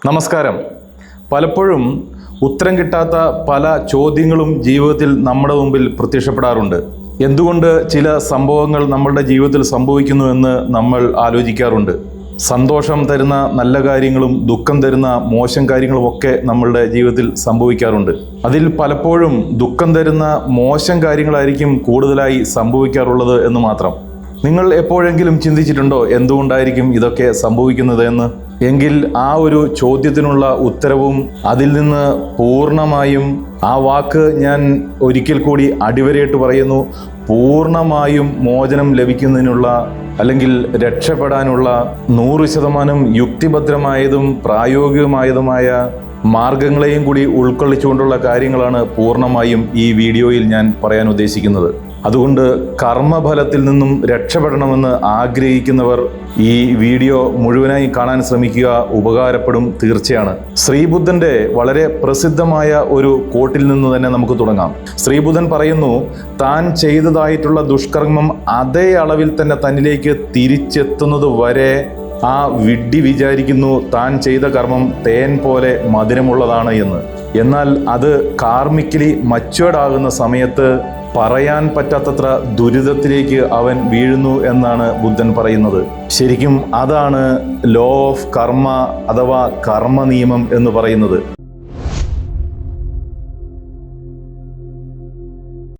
നമസ്കാരം. പലപ്പോഴും ഉത്തരം കിട്ടാത്ത പല ചോദ്യങ്ങളും ജീവിതത്തിൽ നമ്മുടെ മുമ്പിൽ പ്രത്യക്ഷപ്പെടാറുണ്ട്. എന്തുകൊണ്ട് ചില സംഭവങ്ങൾ നമ്മളുടെ ജീവിതത്തിൽ സംഭവിക്കുന്നു എന്ന് നമ്മൾ ആലോചിക്കാറുണ്ട്. സന്തോഷം തരുന്ന നല്ല കാര്യങ്ങളും ദുഃഖം തരുന്ന മോശം കാര്യങ്ങളും ഒക്കെ നമ്മളുടെ ജീവിതത്തിൽ സംഭവിക്കാറുണ്ട്. അതിൽ പലപ്പോഴും ദുഃഖം തരുന്ന മോശം കാര്യങ്ങളായിരിക്കും കൂടുതലായി സംഭവിക്കാറുള്ളത് എന്ന് മാത്രം. നിങ്ങൾ എപ്പോഴെങ്കിലും ചിന്തിച്ചിട്ടുണ്ടോ എന്തുകൊണ്ടായിരിക്കും ഇതൊക്കെ സംഭവിക്കുന്നത് എന്ന്? എങ്കിൽ ആ ഒരു ചോദ്യത്തിനുള്ള ഉത്തരവും അതിൽ നിന്ന് പൂർണ്ണമായും, ആ വാക്ക് ഞാൻ ഒരിക്കൽ കൂടി അടിവരയിട്ട് പറയുന്നു, പൂർണ്ണമായും മോചനം ലഭിക്കുന്നതിനുള്ള അല്ലെങ്കിൽ രക്ഷപ്പെടാനുള്ള 100% യുക്തിഭദ്രമായതും പ്രായോഗികമായതുമായ മാർഗങ്ങളെയും കൂടി ഉൾക്കൊള്ളിച്ചുകൊണ്ടുള്ള കാര്യങ്ങളാണ് പൂർണ്ണമായും ഈ വീഡിയോയിൽ ഞാൻ പറയാൻ ഉദ്ദേശിക്കുന്നത്. അതുകൊണ്ട് കർമ്മഫലത്തിൽ നിന്നും രക്ഷപ്പെടണമെന്ന് ആഗ്രഹിക്കുന്നവർ ഈ വീഡിയോ മുഴുവനായി കാണാൻ ശ്രമിക്കുക. ഉപകാരപ്പെടും, തീർച്ചയാണ്. ശ്രീബുദ്ധൻ്റെ വളരെ പ്രസിദ്ധമായ ഒരു കോട്ടിൽ നിന്ന് തന്നെ നമുക്ക് തുടങ്ങാം. ശ്രീബുദ്ധൻ പറയുന്നു, താൻ ചെയ്തതായിട്ടുള്ള ദുഷ്കർമ്മം അതേ അളവിൽ തന്നെ തന്നിലേക്ക് തിരിച്ചെത്തുന്നത് വരെ ആ വിഡ്ഢി വിചാരിക്കുന്നു താൻ ചെയ്ത കർമ്മം തേൻ പോലെ മധുരമുള്ളതാണ് എന്ന്. എന്നാൽ അത് കാർമിക്കലി മച്വേർഡ് ആകുന്ന സമയത്ത് പറയാൻ പറ്റാത്തത്ര ദുരിതത്തിലേക്ക് അവൻ വീഴുന്നു എന്നാണ് ബുദ്ധൻ പറയുന്നത്. ശരിക്കും അതാണ് ലോ ഓഫ് കർമ്മ അഥവാ കർമ്മ നിയമം എന്ന് പറയുന്നത്.